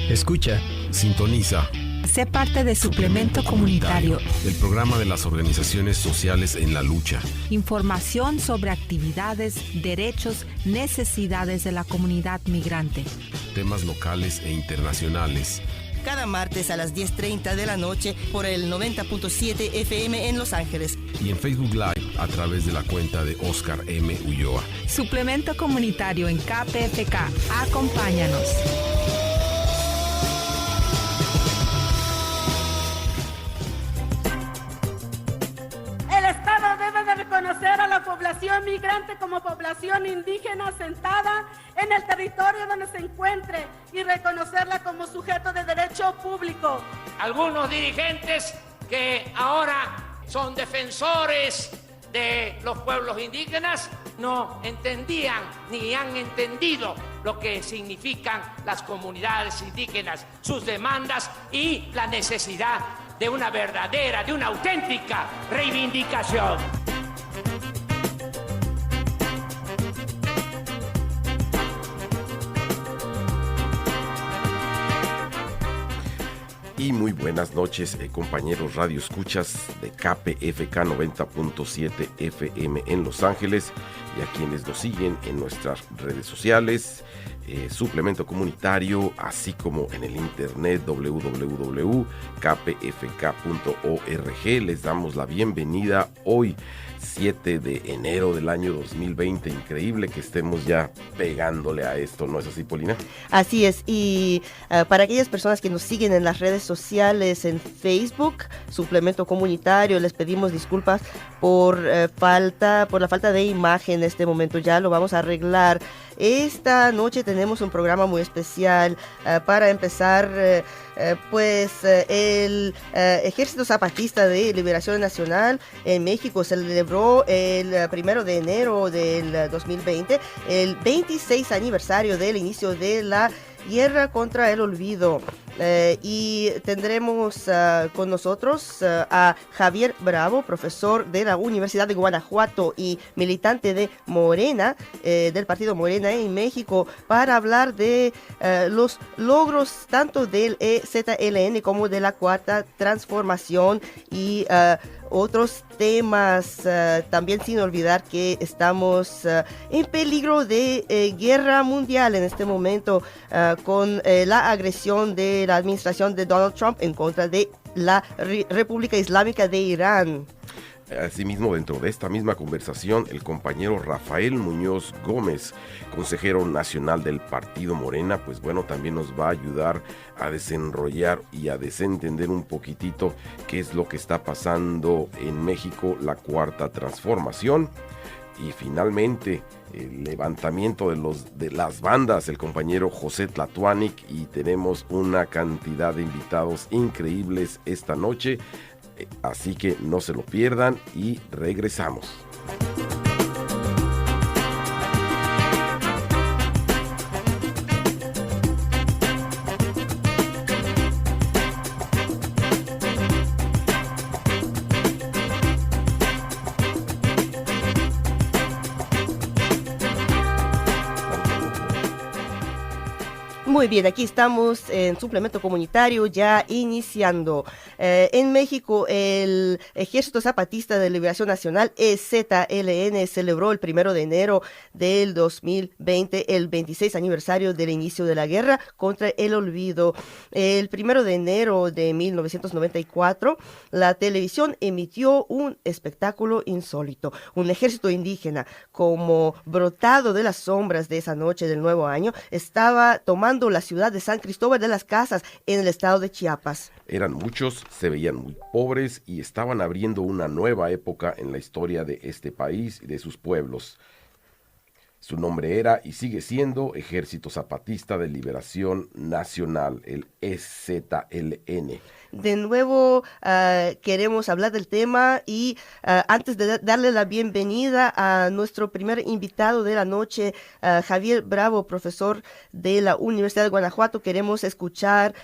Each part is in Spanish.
Escucha, sintoniza. Sé parte de Suplemento Comunitario, el programa de las organizaciones sociales en la lucha. Información sobre actividades, derechos, necesidades de la comunidad migrante. Temas locales e internacionales. Cada martes a las 10:30 de la noche por el 90.7 FM en Los Ángeles. Y en Facebook Live a través de la cuenta de Oscar M. Ulloa. Suplemento Comunitario en KPFK. Acompáñanos. Reconocer a la población migrante como población indígena asentada en el territorio donde se encuentre y reconocerla como sujeto de derecho público. Algunos dirigentes que ahora son defensores de los pueblos indígenas no entendían ni han entendido lo que significan las comunidades indígenas, sus demandas y la necesidad de una verdadera, de una auténtica reivindicación. Y muy buenas noches, compañeros Radio Escuchas de KPFK 90.7 FM en Los Ángeles y a quienes nos siguen en nuestras redes sociales, Suplemento Comunitario, así como en el internet www.kpfk.org. Les damos la bienvenida hoy, 7 de enero del año 2020. Increíble que estemos ya pegándole a esto, ¿no es así, Polina? Así es, y para aquellas personas que nos siguen en las redes sociales, en Facebook, Suplemento Comunitario, les pedimos disculpas por la falta de imagen en este momento. Ya lo vamos a arreglar. Esta noche tenemos un programa muy especial. Para empezar, el Ejército Zapatista de Liberación Nacional en México celebró el 1 de enero del 2020 el 26 aniversario del inicio de la guerra contra el olvido. Y tendremos con nosotros a Javier Bravo, profesor de la Universidad de Guanajuato y militante de Morena, del partido Morena en México, para hablar de los logros tanto del EZLN como de la Cuarta Transformación y otros temas, también sin olvidar que estamos en peligro de guerra mundial en este momento con la agresión de la administración de Donald Trump en contra de la República Islámica de Irán. Asimismo, dentro de esta misma conversación, el compañero Rafael Muñoz Gómez, consejero nacional del partido Morena, pues bueno, también nos va a ayudar a desenrollar y a desentender un poquitito qué es lo que está pasando en México, la Cuarta Transformación. Y finalmente, el levantamiento de las bandas, el compañero José Tlatuanic, y tenemos una cantidad de invitados increíbles esta noche. Así que no se lo pierdan y regresamos. Muy bien, aquí estamos en Suplemento Comunitario ya iniciando. En México, el Ejército Zapatista de Liberación Nacional, EZLN, celebró el 1 de enero del 2020 el 26 aniversario del inicio de la guerra contra el olvido. El 1 de enero de 1994, la televisión emitió un espectáculo insólito. Un ejército indígena, como brotado de las sombras de esa noche del nuevo año, estaba tomando la ciudad de San Cristóbal de las Casas en el estado de Chiapas. Eran muchos, se veían muy pobres y estaban abriendo una nueva época en la historia de este país y de sus pueblos. Su nombre era y sigue siendo Ejército Zapatista de Liberación Nacional, el EZLN. De nuevo queremos hablar del tema y antes de darle la bienvenida a nuestro primer invitado de la noche, Javier Bravo, profesor de la Universidad de Guanajuato, queremos escuchar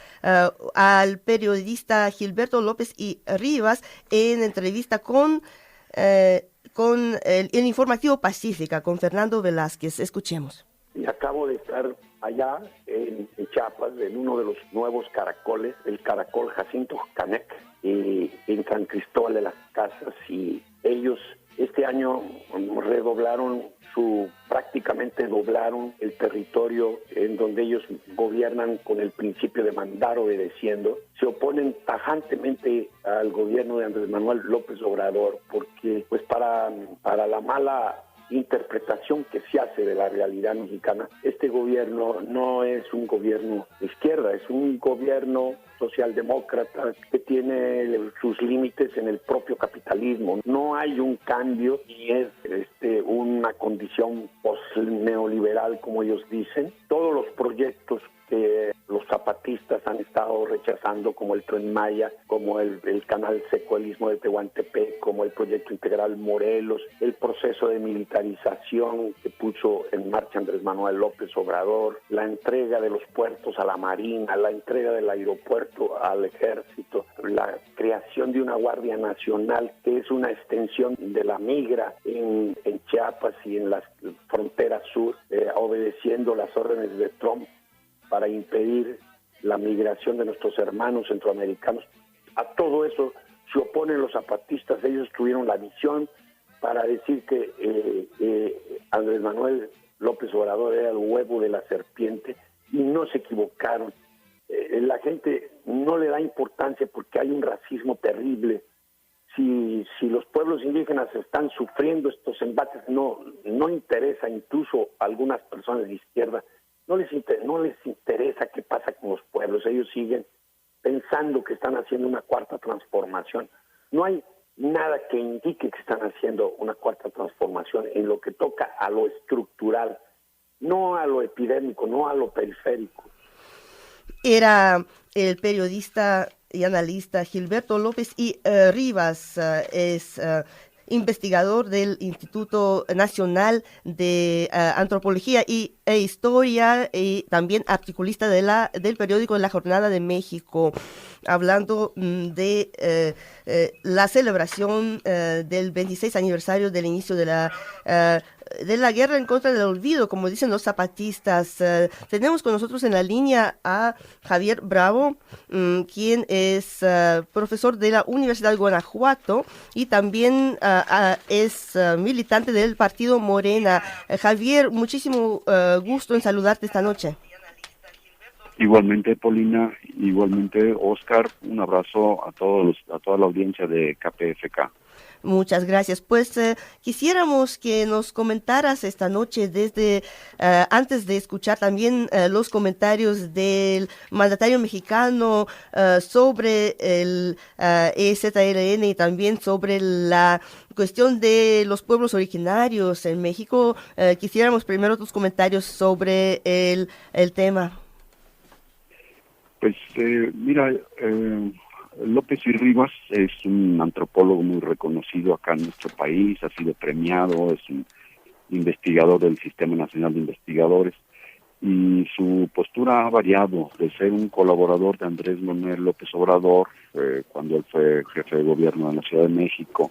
al periodista Gilberto López y Rivas en entrevista con el informativo Pacífica, con Fernando Velázquez. Escuchemos. Y acabo de estar allá en Chiapas, en uno de los nuevos caracoles, el caracol Jacinto Canec, y en San Cristóbal de las Casas, y ellos este año prácticamente doblaron el territorio en donde ellos gobiernan con el principio de mandar obedeciendo. Se oponen tajantemente al gobierno de Andrés Manuel López Obrador porque, pues, para la mala interpretación que se hace de la realidad mexicana, este gobierno no es un gobierno de izquierda, es un gobierno socialdemócrata que tiene sus límites en el propio capitalismo. No hay un cambio y es una condición post-neoliberal, como ellos dicen. Todos los proyectos que los zapatistas han estado rechazando, como el Tren Maya, como el canal seco, el Istmo de Tehuantepec, como el proyecto integral Morelos, el proceso de militarización que puso en marcha Andrés Manuel López Obrador, la entrega de los puertos a la Marina, la entrega del aeropuerto al Ejército, la creación de una Guardia Nacional que es una extensión de la migra en Chiapas y en las fronteras sur, obedeciendo las órdenes de Trump para impedir la migración de nuestros hermanos centroamericanos. A todo eso se oponen los zapatistas. Ellos tuvieron la visión para decir que Andrés Manuel López Obrador era el huevo de la serpiente, y no se equivocaron. La gente no le da importancia porque hay un racismo terrible. Si los pueblos indígenas están sufriendo estos embates, no interesa, incluso a algunas personas de izquierda, no les interesa qué pasa con los pueblos. Ellos siguen pensando que están haciendo una cuarta transformación. No hay nada que indique que están haciendo una cuarta transformación en lo que toca a lo estructural, no a lo epidémico, no a lo periférico. Era el periodista y analista Gilberto López y Rivas, es investigador del Instituto Nacional de Antropología e Historia, y también articulista del periódico La Jornada de México, hablando de la celebración del 26 aniversario del inicio de la guerra en contra del olvido, como dicen los zapatistas. Tenemos con nosotros en la línea a Javier Bravo, quien es profesor de la Universidad de Guanajuato y también es militante del partido Morena. Javier, muchísimo gusto en saludarte esta noche. Igualmente, Paulina, igualmente, Oscar, un abrazo a toda la audiencia de KPFK. Muchas gracias. Pues quisiéramos que nos comentaras esta noche, desde antes de escuchar también los comentarios del mandatario mexicano sobre el EZLN y también sobre la cuestión de los pueblos originarios en México. Quisiéramos primero tus comentarios sobre el tema. Pues mira, López y Rivas es un antropólogo muy reconocido acá en nuestro país, ha sido premiado, es un investigador del Sistema Nacional de Investigadores, y su postura ha variado de ser un colaborador de Andrés Manuel López Obrador, cuando él fue jefe de gobierno de la Ciudad de México,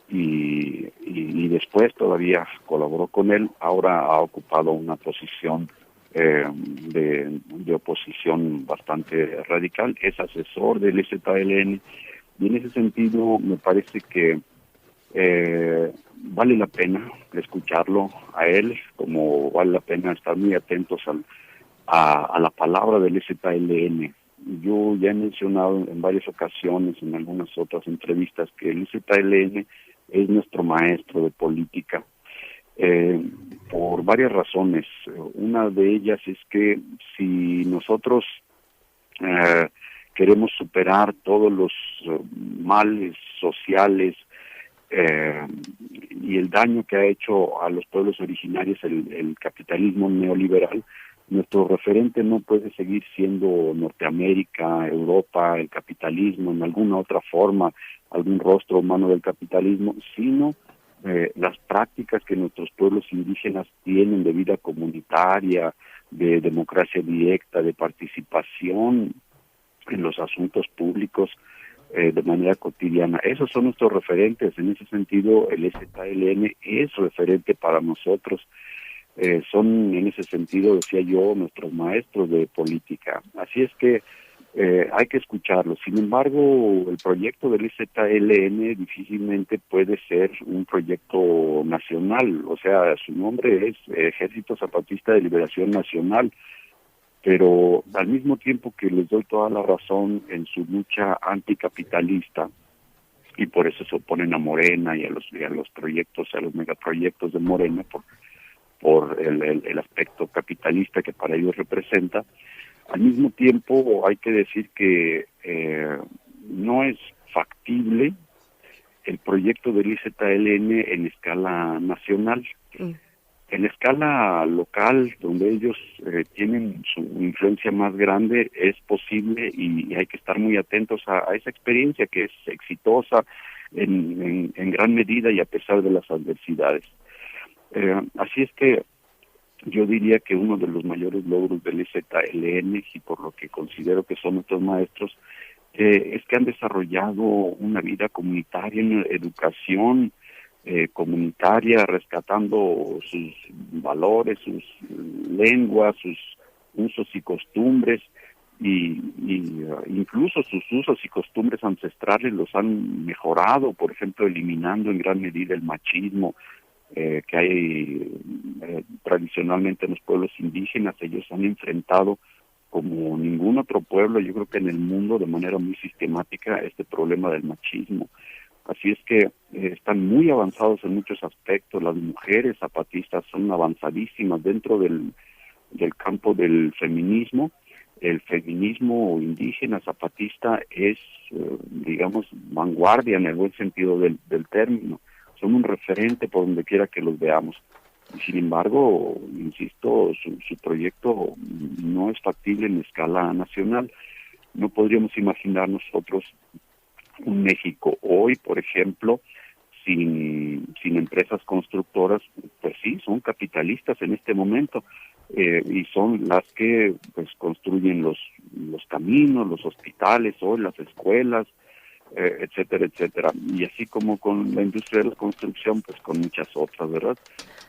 y después todavía colaboró con él. Ahora ha ocupado una posición de oposición bastante radical, es asesor del EZLN, y en ese sentido me parece que vale la pena escucharlo a él, como vale la pena estar muy atentos a la palabra del EZLN. Yo ya he mencionado en varias ocasiones, en algunas otras entrevistas, que el EZLN es nuestro maestro de política, por varias razones. Una de ellas es que si nosotros queremos superar todos los males sociales y el daño que ha hecho a los pueblos originarios el capitalismo neoliberal, nuestro referente no puede seguir siendo Norteamérica, Europa, el capitalismo, en alguna otra forma, algún rostro humano del capitalismo, sino las prácticas que nuestros pueblos indígenas tienen de vida comunitaria, de democracia directa, de participación en los asuntos públicos de manera cotidiana. Esos son nuestros referentes. En ese sentido, el EZLN es referente para nosotros. son en ese sentido, decía yo, nuestros maestros de política. Así es que hay que escucharlos. Sin embargo, el proyecto del EZLN difícilmente puede ser un proyecto nacional. O sea, su nombre es Ejército Zapatista de Liberación Nacional, pero al mismo tiempo que les doy toda la razón en su lucha anticapitalista, y por eso se oponen a Morena y a los proyectos, a los megaproyectos de Morena, por el aspecto capitalista que para ellos representa. Al mismo tiempo hay que decir que no es factible el proyecto del IZLN en escala nacional. En escala local, donde ellos tienen su influencia más grande, es posible y hay que estar muy atentos a esa experiencia que es exitosa en gran medida y a pesar de las adversidades. Así es que yo diría que uno de los mayores logros del EZLN, y por lo que considero que son nuestros maestros, es que han desarrollado una vida comunitaria, una educación comunitaria, rescatando sus valores, sus lenguas, sus usos y costumbres, y incluso sus usos y costumbres ancestrales los han mejorado, por ejemplo, eliminando en gran medida el machismo que hay tradicionalmente en los pueblos indígenas. Ellos han enfrentado como ningún otro pueblo, yo creo que en el mundo, de manera muy sistemática, este problema del machismo. Así es que están muy avanzados en muchos aspectos. Las mujeres zapatistas son avanzadísimas dentro del campo del feminismo. El feminismo indígena zapatista es, digamos, vanguardia en el buen sentido del término. Son un referente por donde quiera que los veamos. Y sin embargo, insisto, su proyecto no es factible en escala nacional. No podríamos imaginar nosotros un México hoy, por ejemplo, sin empresas constructoras. Pues sí, son capitalistas en este momento, y son las que pues construyen los caminos, los hospitales, hoy las escuelas, etcétera, etcétera. Y así como con la industria de la construcción, pues con muchas otras, ¿verdad?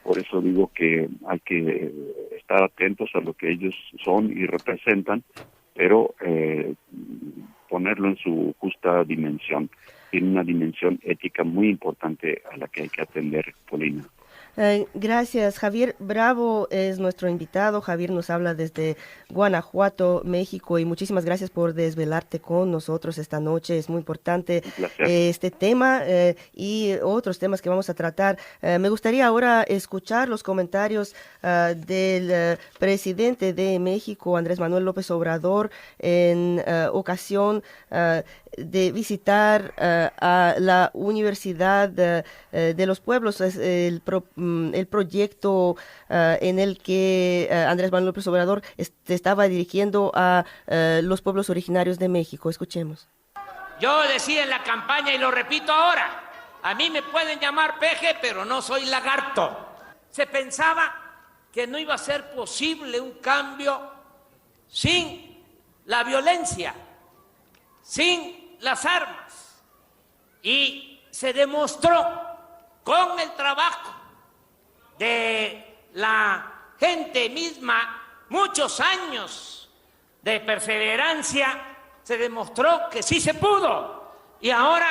Por eso digo que hay que estar atentos a lo que ellos son y representan, pero ponerlo en su justa dimensión. Tiene una dimensión ética muy importante a la que hay que atender, Polina. Gracias. Javier Bravo es nuestro invitado. Javier nos habla desde Guanajuato, México, y muchísimas gracias por desvelarte con nosotros esta noche. Es muy importante este tema y otros temas que vamos a tratar. Me gustaría ahora escuchar los comentarios del presidente de México, Andrés Manuel López Obrador, en ocasión de visitar a la Universidad de los Pueblos. Es el proyecto en el que Andrés Manuel López Obrador estaba dirigiendo a los pueblos originarios de México. Escuchemos. Yo decía en la campaña y lo repito ahora, a mí me pueden llamar peje, pero no soy lagarto. Se pensaba que no iba a ser posible un cambio sin la violencia, sin las armas, y se demostró con el trabajo de la gente misma, muchos años de perseverancia, se demostró que sí se pudo. Y ahora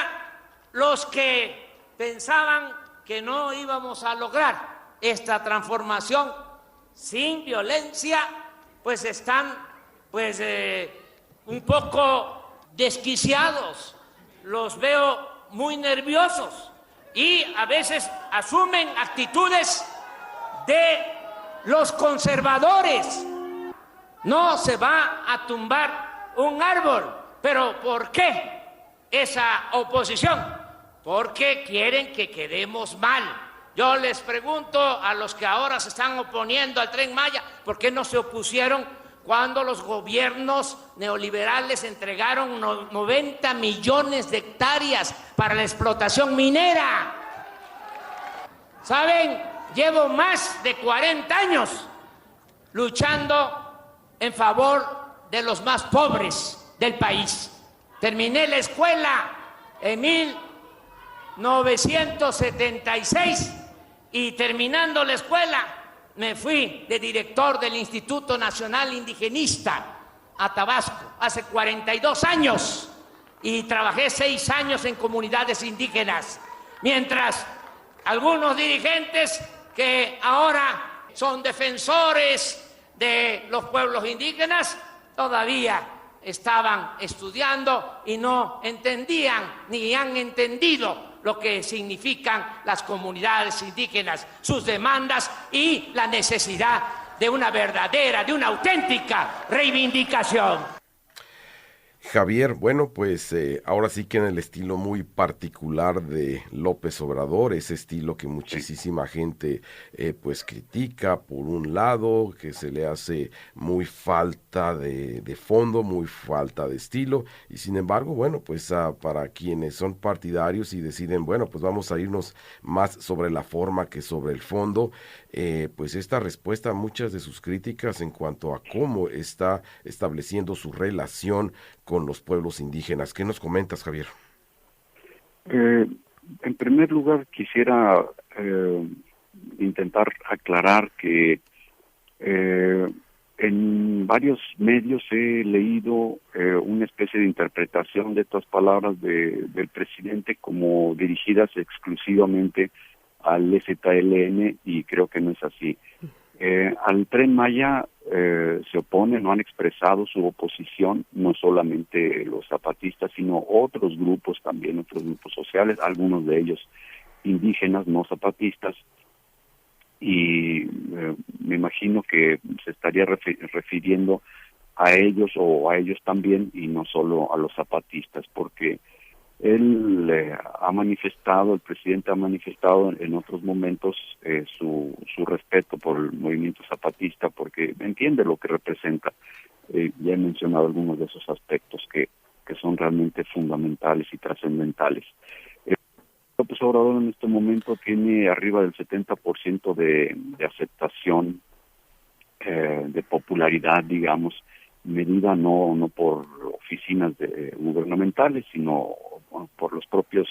los que pensaban que no íbamos a lograr esta transformación sin violencia, pues están un poco desquiciados. Los veo muy nerviosos y a veces asumen actitudes de los conservadores. No se va a tumbar un árbol. ¿Pero por qué esa oposición? Porque quieren que quedemos mal. Yo les pregunto a los que ahora se están oponiendo al Tren Maya, ¿por qué no se opusieron cuando los gobiernos neoliberales entregaron 90 millones de hectáreas para la explotación minera? ¿Saben? Llevo más de 40 años luchando en favor de los más pobres del país. Terminé la escuela en 1976 y terminando la escuela me fui de director del Instituto Nacional Indigenista a Tabasco hace 42 años y trabajé 6 años en comunidades indígenas, mientras algunos dirigentes que ahora son defensores de los pueblos indígenas todavía estaban estudiando y no entendían ni han entendido lo que significan las comunidades indígenas, sus demandas y la necesidad de una verdadera, de una auténtica reivindicación. Javier, bueno, pues ahora sí que en el estilo muy particular de López Obrador, ese estilo que muchísima gente pues critica por un lado, que se le hace muy falta de fondo, muy falta de estilo, y sin embargo, bueno, pues para quienes son partidarios y deciden, bueno, pues vamos a irnos más sobre la forma que sobre el fondo, pues esta respuesta a muchas de sus críticas en cuanto a cómo está estableciendo su relación con los pueblos indígenas. ¿Qué nos comentas, Javier? En primer lugar, quisiera intentar aclarar que en varios medios he leído una especie de interpretación de estas palabras del presidente como dirigidas exclusivamente al ZLN, y creo que no es así. Al Tren Maya se oponen, no han expresado su oposición, no solamente los zapatistas, sino otros grupos también, otros grupos sociales, algunos de ellos indígenas, no zapatistas, y me imagino que se estaría refiriendo a ellos o a ellos también, y no solo a los zapatistas, porque él ha manifestado, el presidente ha manifestado en otros momentos su respeto por el movimiento zapatista, porque entiende lo que representa. Ya he mencionado algunos de esos aspectos que son realmente fundamentales y trascendentales. López Obrador en este momento tiene arriba del 70% de aceptación, de popularidad, digamos, medida no por oficinas gubernamentales, sino por los propios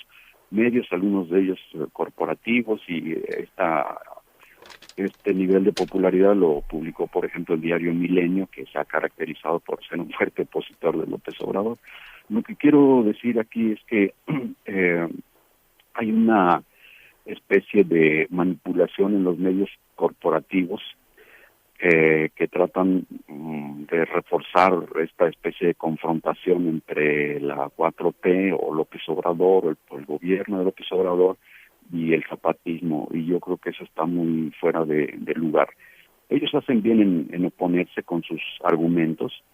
medios, algunos de ellos corporativos, y este nivel de popularidad lo publicó, por ejemplo, el diario Milenio, que se ha caracterizado por ser un fuerte opositor de López Obrador. Lo que quiero decir aquí es que hay una especie de manipulación en los medios corporativos que tratan de reforzar esta especie de confrontación entre la 4T o López Obrador, o el gobierno de López Obrador, y el zapatismo, y yo creo que eso está muy fuera de lugar. Ellos hacen bien en oponerse con sus argumentos,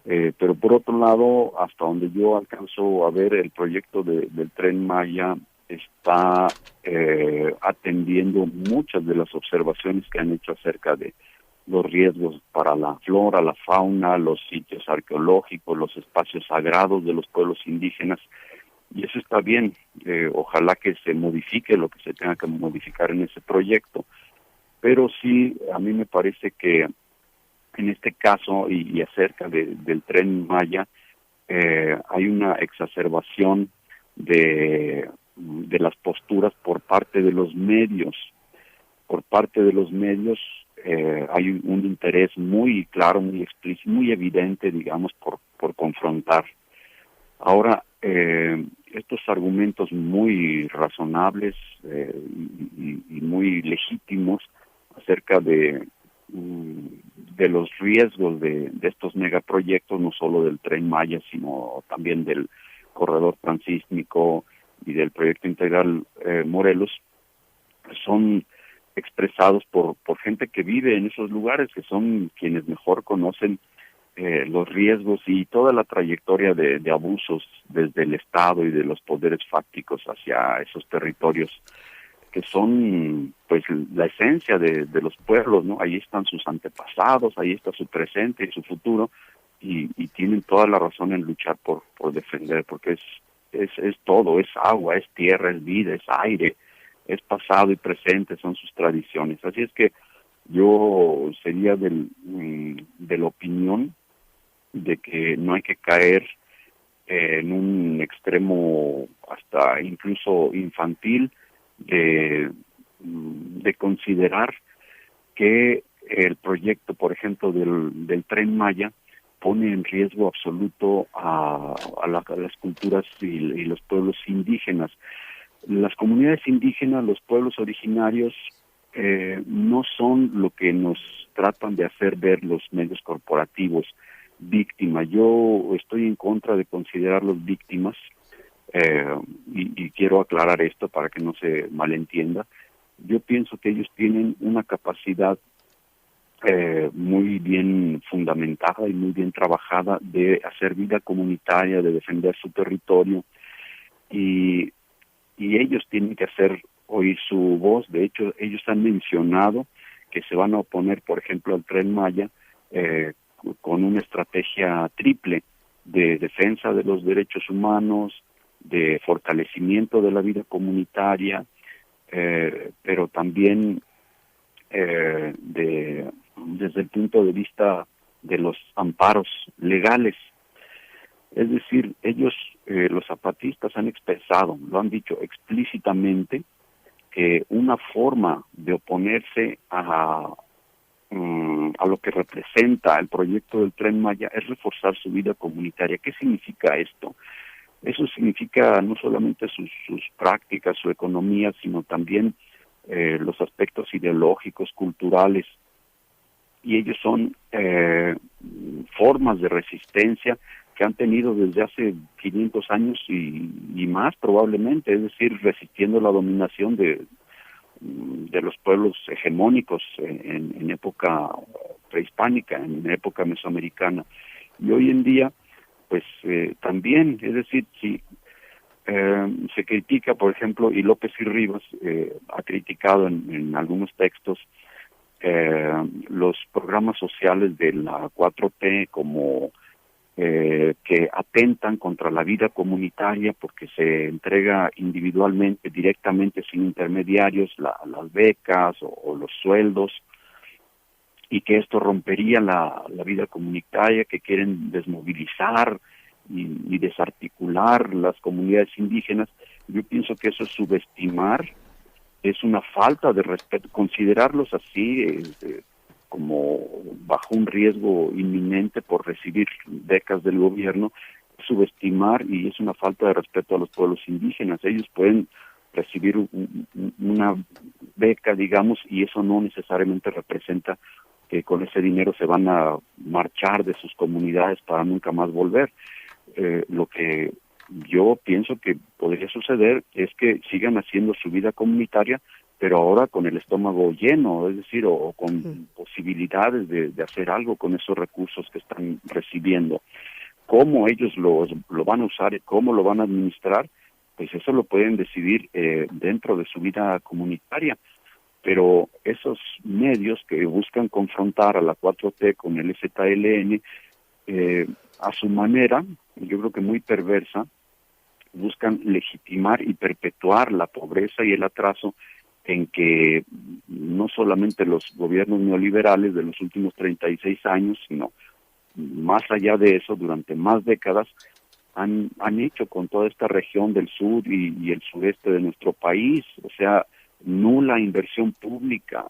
pero por otro lado, hasta donde yo alcanzo a ver, el proyecto del Tren Maya está atendiendo muchas de las observaciones que han hecho acerca de los riesgos para la flora, la fauna, los sitios arqueológicos, los espacios sagrados de los pueblos indígenas, y eso está bien. Ojalá que se modifique lo que se tenga que modificar en ese proyecto, pero sí, a mí me parece que en este caso y acerca del Tren Maya hay una exacerbación de las posturas por parte de los medios. Por parte de los medios hay un interés muy claro, muy explícito, muy evidente, digamos, por confrontar. Ahora, estos argumentos muy razonables y muy legítimos acerca de los riesgos de estos megaproyectos, no solo del Tren Maya, sino también del corredor transísmico y del proyecto integral Morelos, son expresados por gente que vive en esos lugares, que son quienes mejor conocen los riesgos y toda la trayectoria de abusos desde el Estado y de los poderes fácticos hacia esos territorios, que son pues la esencia de los pueblos, ¿no? Ahí están sus antepasados, ahí está su presente y su futuro, y tienen toda la razón en luchar por defender, porque es todo, es agua, es tierra, es vida, es aire, es pasado y presente, son sus tradiciones. Así es que yo sería de la opinión de que no hay que caer en un extremo hasta incluso infantil de considerar que el proyecto, por ejemplo, del Tren Maya pone en riesgo absoluto a las culturas y los pueblos indígenas. Las comunidades indígenas, los pueblos originarios, no son lo que nos tratan de hacer ver los medios corporativos, víctimas. Yo estoy en contra de considerarlos víctimas, y quiero aclarar esto para que no se malentienda. Yo pienso que ellos tienen una capacidad muy bien fundamentada y muy bien trabajada de hacer vida comunitaria, de defender su territorio, y ellos tienen que hacer oír su voz. De hecho, ellos han mencionado que se van a oponer, por ejemplo, al Tren Maya con una estrategia triple de defensa de los derechos humanos, de fortalecimiento de la vida comunitaria, pero también desde el punto de vista de los amparos legales. Es decir, ellos, los zapatistas, han expresado, lo han dicho explícitamente, que una forma de oponerse a lo que representa el proyecto del Tren Maya es reforzar su vida comunitaria. ¿Qué significa esto? Eso significa no solamente sus prácticas, su economía, sino también los aspectos ideológicos, culturales, y ellos son formas de resistencia que han tenido desde hace 500 años y más probablemente, es decir, resistiendo la dominación de los pueblos hegemónicos en época prehispánica, en época mesoamericana. Y hoy en día, pues también, es decir, si se critica, por ejemplo, y López y Rivas ha criticado en algunos textos los programas sociales de la 4T como que atentan contra la vida comunitaria porque se entrega individualmente, directamente, sin intermediarios, las becas o los sueldos, y que esto rompería la vida comunitaria, que quieren desmovilizar y desarticular las comunidades indígenas. Yo pienso que eso es subestimar, es una falta de respeto, considerarlos así como bajo un riesgo inminente por recibir becas del gobierno, subestimar, y es una falta de respeto a los pueblos indígenas. Ellos pueden recibir una beca, digamos, y eso no necesariamente representa que con ese dinero se van a marchar de sus comunidades para nunca más volver. Lo que yo pienso que podría suceder es que sigan haciendo su vida comunitaria, pero ahora con el estómago lleno, es decir, o con posibilidades de hacer algo con esos recursos que están recibiendo. Cómo ellos lo van a usar, cómo lo van a administrar, pues eso lo pueden decidir dentro de su vida comunitaria. Pero esos medios que buscan confrontar a la 4T con el EZLN, a su manera, yo creo que muy perversa, buscan legitimar y perpetuar la pobreza y el atraso en que no solamente los gobiernos neoliberales de los últimos 36 años, sino más allá de eso, durante más décadas, han hecho con toda esta región del sur y el sureste de nuestro país. O sea, nula inversión pública,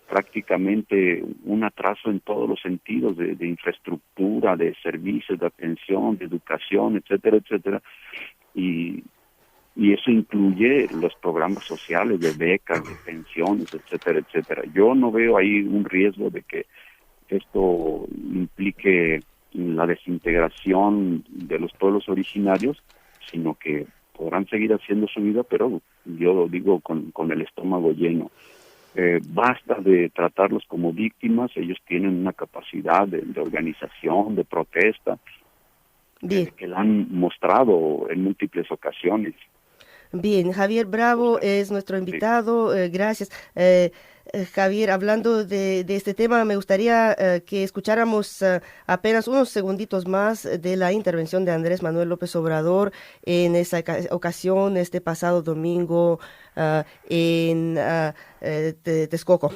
prácticamente un atraso en todos los sentidos, de infraestructura, de servicios, de atención, de educación, etcétera, etcétera. Y eso incluye los programas sociales de becas, de pensiones, etcétera, etcétera. Yo no veo ahí un riesgo de que esto implique la desintegración de los pueblos originarios, sino que podrán seguir haciendo su vida, pero yo lo digo con el estómago lleno. Basta de tratarlos como víctimas. Ellos tienen una capacidad de organización, de protesta, que la han mostrado en múltiples ocasiones. Bien, Javier Bravo es nuestro invitado. Gracias. Javier, hablando de este tema, me gustaría que escucháramos apenas unos segunditos más de la intervención de Andrés Manuel López Obrador en esa ocasión, este pasado domingo en Texcoco.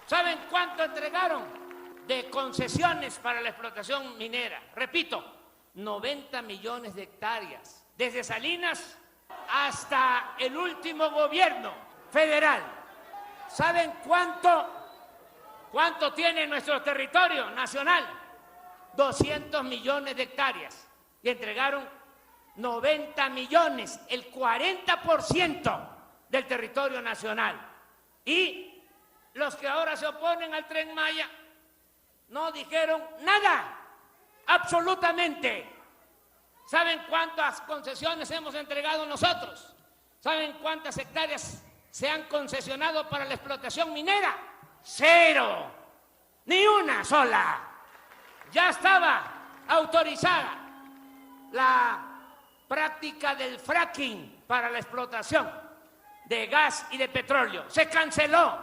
¿Saben cuánto entregaron de concesiones para la explotación minera? Repito, 90 millones de hectáreas, desde Salinas hasta el último gobierno federal. ¿Saben cuánto ¿Cuánto tiene nuestro territorio nacional? 200 millones de hectáreas. Y entregaron 90 millones, el 40% del territorio nacional. Y los que ahora se oponen al Tren Maya no dijeron nada, absolutamente. ¿Saben cuántas concesiones hemos entregado nosotros? ¿Saben cuántas hectáreas se han concesionado para la explotación minera? 0, ni una sola. Ya estaba autorizada la práctica del fracking para la explotación de gas y de petróleo. Se canceló.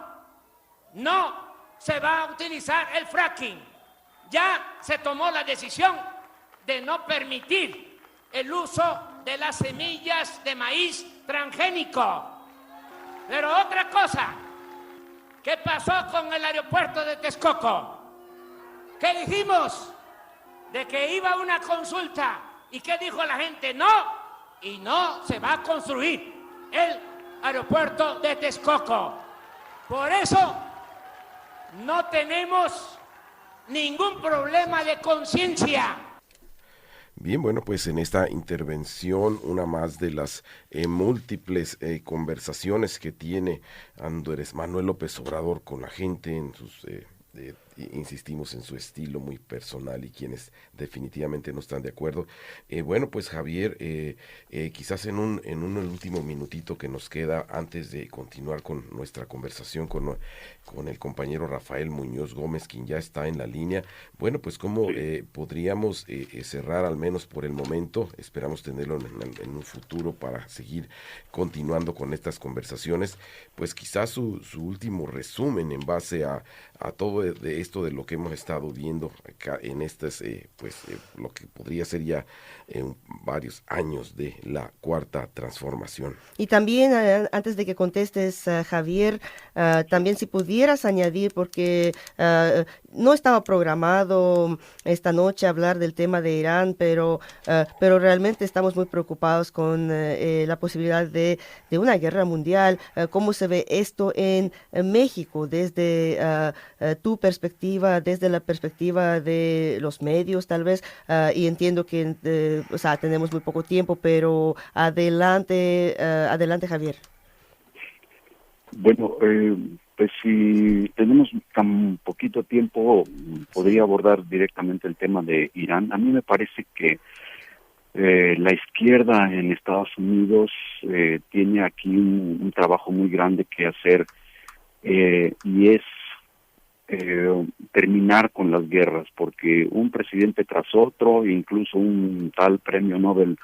No se va a utilizar el fracking. Ya se tomó la decisión de no permitir el uso de las semillas de maíz transgénico. Pero otra cosa, ¿qué pasó con el aeropuerto de Texcoco? ¿Qué dijimos? De que iba una consulta. ¿Y qué dijo la gente? No, y no se va a construir el aeropuerto de Texcoco. Por eso no tenemos ningún problema de conciencia. Bien, bueno, pues en esta intervención, una más de las múltiples conversaciones que tiene Andrés Manuel López Obrador con la gente en sus... insistimos en su estilo muy personal y quienes definitivamente no están de acuerdo. Bueno, pues Javier, quizás en un último minutito que nos queda antes de continuar con nuestra conversación con el compañero Rafael Muñoz Gómez, quien ya está en la línea. Bueno, pues cómo podríamos cerrar al menos por el momento, esperamos tenerlo en un futuro para seguir continuando con estas conversaciones, pues quizás su último resumen en base a todo de esto de lo que hemos estado viendo acá en estas, lo que podría ser ya varios años de la Cuarta Transformación. Y también, antes de que contestes, Javier, también si pudieras añadir, porque no estaba programado esta noche hablar del tema de Irán, pero realmente estamos muy preocupados con la posibilidad de una guerra mundial. ¿Cómo se ve esto en México desde tu perspectiva, desde la perspectiva de los medios tal vez? Y entiendo que tenemos muy poco tiempo, pero adelante Javier. Bueno, pues si tenemos tan poquito tiempo, podría abordar directamente el tema de Irán. A mí me parece que la izquierda en Estados Unidos tiene aquí un trabajo muy grande que hacer, y es terminar con las guerras, porque un presidente tras otro, incluso un tal premio Nobel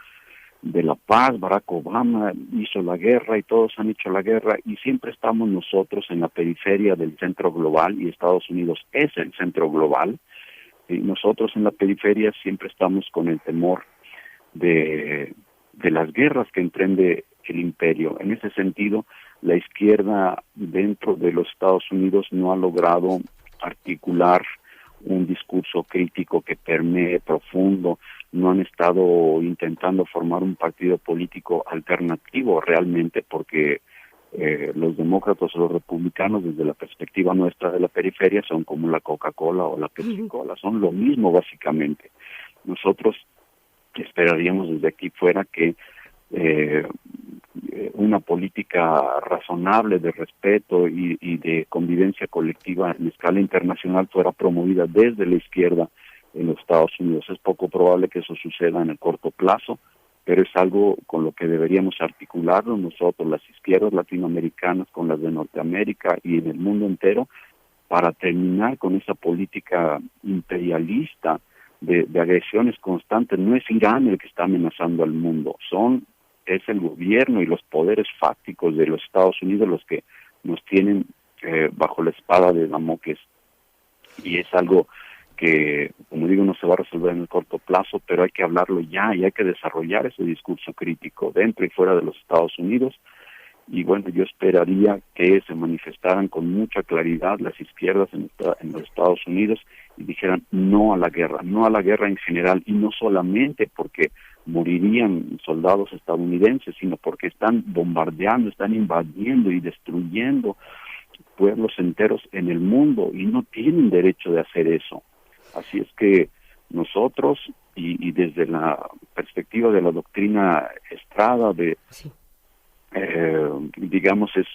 de la Paz, Barack Obama, hizo la guerra y todos han hecho la guerra, y siempre estamos nosotros en la periferia del centro global, y Estados Unidos es el centro global, y nosotros en la periferia siempre estamos con el temor de las guerras que emprende el imperio. En ese sentido, la izquierda dentro de los Estados Unidos no ha logrado articular un discurso crítico que permee profundo, no han estado intentando formar un partido político alternativo realmente, porque los demócratas o los republicanos, desde la perspectiva nuestra de la periferia, son como la Coca-Cola o la Pepsi-Cola, son lo mismo básicamente. Nosotros esperaríamos desde aquí fuera que una política razonable de respeto y de convivencia colectiva en escala internacional fuera promovida desde la izquierda en los Estados Unidos. Es poco probable que eso suceda en el corto plazo, pero es algo con lo que deberíamos articularnos nosotros, las izquierdas latinoamericanas, con las de Norteamérica y en el mundo entero, para terminar con esa política imperialista de agresiones constantes. No es Irán el que está amenazando al mundo, es el gobierno y los poderes fácticos de los Estados Unidos los que nos tienen bajo la espada de Damocles. Y es algo que, como digo, no se va a resolver en el corto plazo, pero hay que hablarlo ya y hay que desarrollar ese discurso crítico dentro y fuera de los Estados Unidos. Y bueno, yo esperaría que se manifestaran con mucha claridad las izquierdas en los Estados Unidos y dijeran no a la guerra en general, y no solamente porque morirían soldados estadounidenses, sino porque están bombardeando, están invadiendo y destruyendo pueblos enteros en el mundo y no tienen derecho de hacer eso. Así es que nosotros, y desde la perspectiva de la doctrina Estrada, digamos, es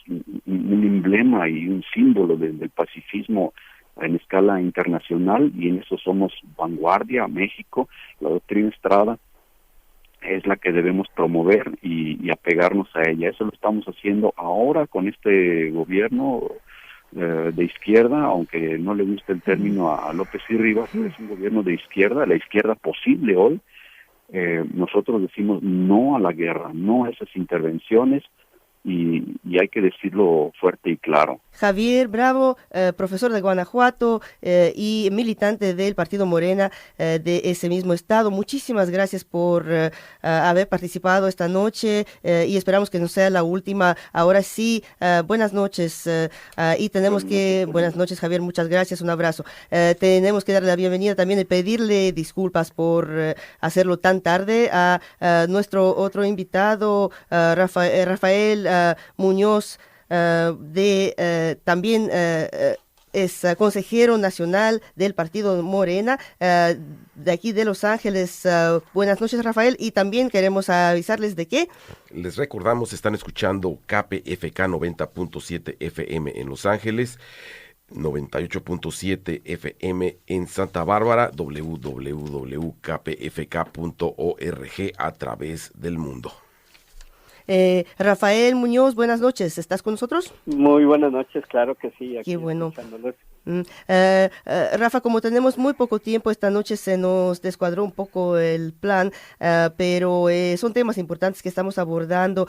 un emblema y un símbolo del pacifismo en escala internacional, y en eso somos vanguardia. México, la doctrina Estrada es la que debemos promover y apegarnos a ella. Eso lo estamos haciendo ahora con este gobierno de izquierda, aunque no le guste el término a López y Rivas, es un gobierno de izquierda, la izquierda posible hoy. Nosotros decimos no a la guerra, no a esas intervenciones, y hay que decirlo fuerte y claro. Javier Bravo, profesor de Guanajuato y militante del Partido Morena de ese mismo estado. Muchísimas gracias por haber participado esta noche y esperamos que no sea la última. Ahora sí, buenas noches. Y tenemos buenas noches, Javier, muchas gracias, un abrazo. Tenemos que darle la bienvenida también y pedirle disculpas por hacerlo tan tarde a nuestro otro invitado, Rafael Muñoz, también es consejero nacional del Partido Morena de aquí de Los Ángeles. Buenas noches, Rafael, y también queremos avisarles de que les recordamos, están escuchando KPFK 90.7 FM en Los Ángeles, 98.7 FM en Santa Bárbara, www.kpfk.org a través del mundo. Rafael Muñoz, buenas noches, ¿estás con nosotros? Muy buenas noches, claro que sí. Aquí qué bueno. Rafa, como tenemos muy poco tiempo, esta noche se nos descuadró un poco el plan, pero son temas importantes que estamos abordando.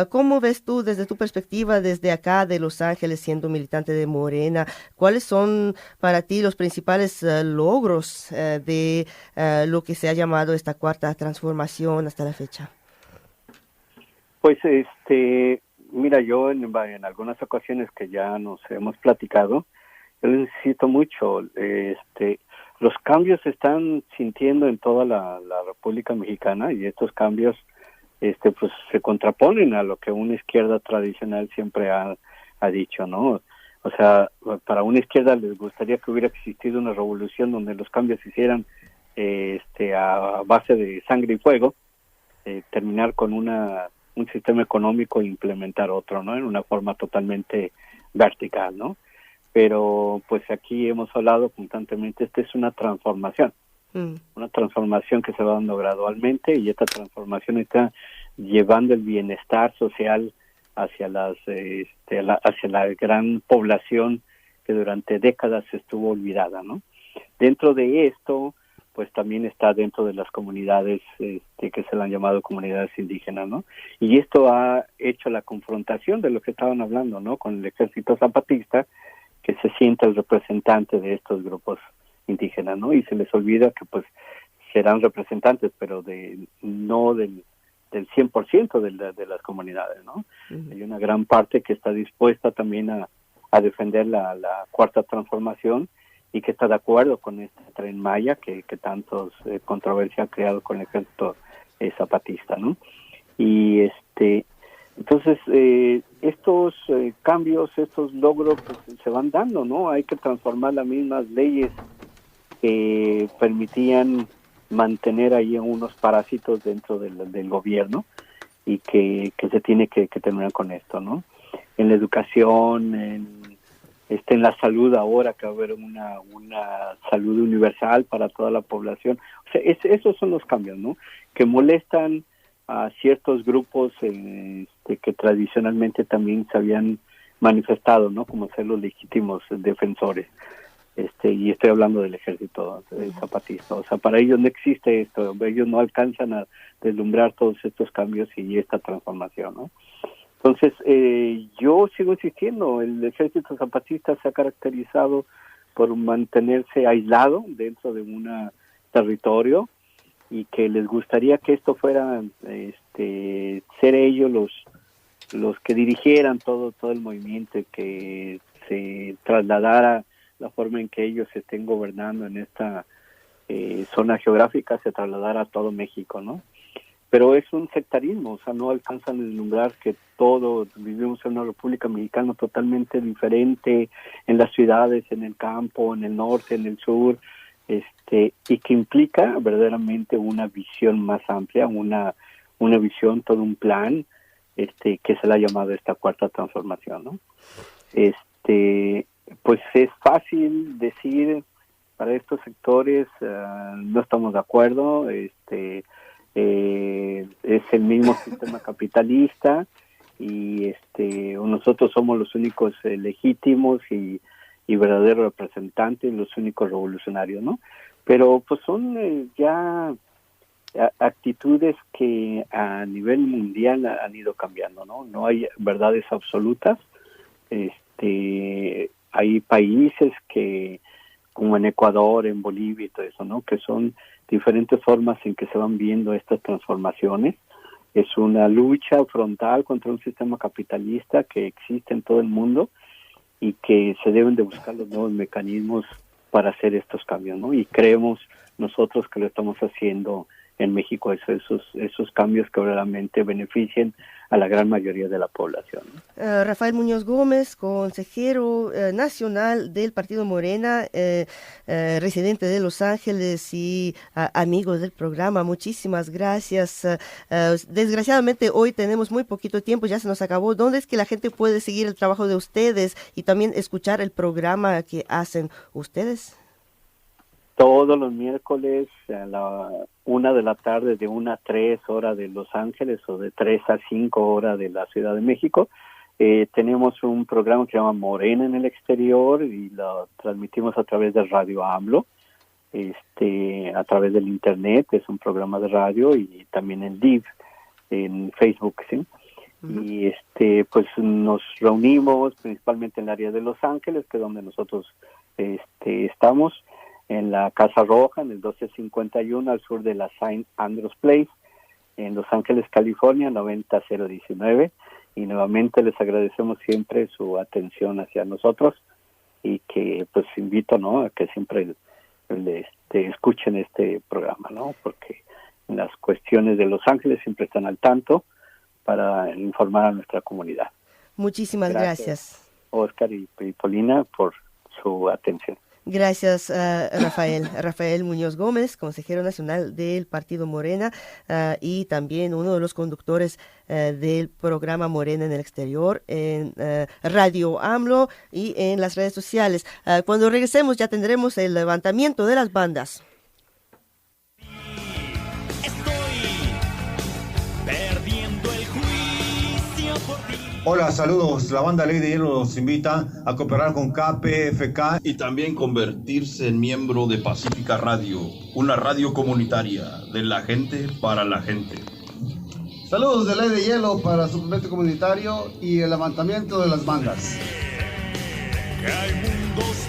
¿Cómo ves tú desde tu perspectiva, desde acá de Los Ángeles, siendo militante de Morena? ¿Cuáles son para ti los principales logros de lo que se ha llamado esta cuarta transformación hasta la fecha? Pues mira, yo en algunas ocasiones que ya nos hemos platicado, yo les insisto mucho, los cambios se están sintiendo en toda la República Mexicana, y estos cambios pues se contraponen a lo que una izquierda tradicional siempre ha dicho, ¿no? O sea, para una izquierda les gustaría que hubiera existido una revolución donde los cambios se hicieran a base de sangre y fuego, terminar con un sistema económico e implementar otro, ¿no? En una forma totalmente vertical, ¿no? Pero pues aquí hemos hablado constantemente, esta es una transformación que se va dando gradualmente, y esta transformación está llevando el bienestar social hacia hacia la gran población que durante décadas estuvo olvidada, ¿no? Dentro de esto, pues también está dentro de las comunidades que se le han llamado comunidades indígenas, ¿no? Y esto ha hecho la confrontación de lo que estaban hablando, ¿no? Con el Ejército Zapatista, que se siente el representante de estos grupos indígenas, ¿no? Y se les olvida que pues serán representantes, pero no del 100% de las comunidades, ¿no? Uh-huh. Hay una gran parte que está dispuesta también a defender la cuarta transformación, y que está de acuerdo con este Tren Maya que tantos controversia ha creado con el Ejército Zapatista, ¿no? Y entonces estos cambios, estos logros pues, se van dando, ¿no? Hay que transformar las mismas leyes que permitían mantener ahí a unos parásitos dentro del gobierno, y que se tiene que terminar con esto, ¿no? En la educación, en la salud, ahora que va a haber una salud universal para toda la población. O sea, esos son los cambios, ¿no? Que molestan a ciertos grupos que tradicionalmente también se habían manifestado, ¿no? Como ser los legítimos defensores. Y estoy hablando del Ejército Zapatista. O sea, para ellos no existe esto. Ellos no alcanzan a deslumbrar todos estos cambios y esta transformación, ¿no? Entonces, yo sigo insistiendo, el Ejército Zapatista se ha caracterizado por mantenerse aislado dentro de un territorio, y que les gustaría que esto fuera, ser ellos los que dirigieran todo el movimiento, que se trasladara la forma en que ellos estén gobernando en esta zona geográfica, se trasladara a todo México, ¿no? pero es un sectarismo, o sea, no alcanzan a vislumbrar que todos vivimos en una república mexicana totalmente diferente, en las ciudades, en el campo, en el norte, en el sur, y que implica verdaderamente una visión más amplia, una visión, todo un plan, que se le ha llamado esta cuarta transformación, ¿no? Pues es fácil decir para estos sectores no estamos de acuerdo, es el mismo sistema capitalista y nosotros somos los únicos legítimos y verdaderos representantes, los únicos revolucionarios, ¿no? Pero pues son ya actitudes que a nivel mundial han ido cambiando, ¿no? No hay verdades absolutas. Hay países que, como en Ecuador, en Bolivia y todo eso, ¿no? Que son diferentes formas en que se van viendo estas transformaciones. Es una lucha frontal contra un sistema capitalista que existe en todo el mundo y que se deben de buscar los nuevos mecanismos para hacer estos cambios, ¿no? Y creemos nosotros que lo estamos haciendo en México, esos cambios que verdaderamente beneficien a la gran mayoría de la población. Rafael Muñoz Gómez, consejero nacional del Partido Morena, residente de Los Ángeles y amigo del programa, muchísimas gracias. Desgraciadamente hoy tenemos muy poquito tiempo, ya se nos acabó. ¿Dónde es que la gente puede seguir el trabajo de ustedes y también escuchar el programa que hacen ustedes? Todos los miércoles a la 1 de la tarde, de 1 a 3 horas de Los Ángeles o de 3 a 5 horas de la Ciudad de México. Tenemos un programa que se llama Morena en el Exterior y lo transmitimos a través de Radio AMLO, a través del Internet, es un programa de radio y también en DIV, en Facebook, ¿sí? Uh-huh. Y pues nos reunimos principalmente en el área de Los Ángeles, que es donde nosotros estamos, en la Casa Roja, en el 1251 al sur de la St. Andrews Place, en Los Ángeles, California, 90019. Y nuevamente les agradecemos siempre su atención hacia nosotros y que pues invito, ¿no?, a que siempre escuchen este programa, ¿no?, porque las cuestiones de Los Ángeles siempre están al tanto para informar a nuestra comunidad. Muchísimas gracias. Oscar y Paulina, por su atención. Gracias, Rafael Muñoz Gómez, consejero nacional del Partido Morena y también uno de los conductores del programa Morena en el Exterior en Radio AMLO y en las redes sociales. Cuando regresemos ya tendremos el levantamiento de las bandas. Hola, saludos. La banda Ley de Hielo los invita a cooperar con KPFK y también convertirse en miembro de Pacífica Radio, una radio comunitaria de la gente para la gente. Saludos de Ley de Hielo para su movimiento comunitario y el levantamiento de las bandas. Que hay mundos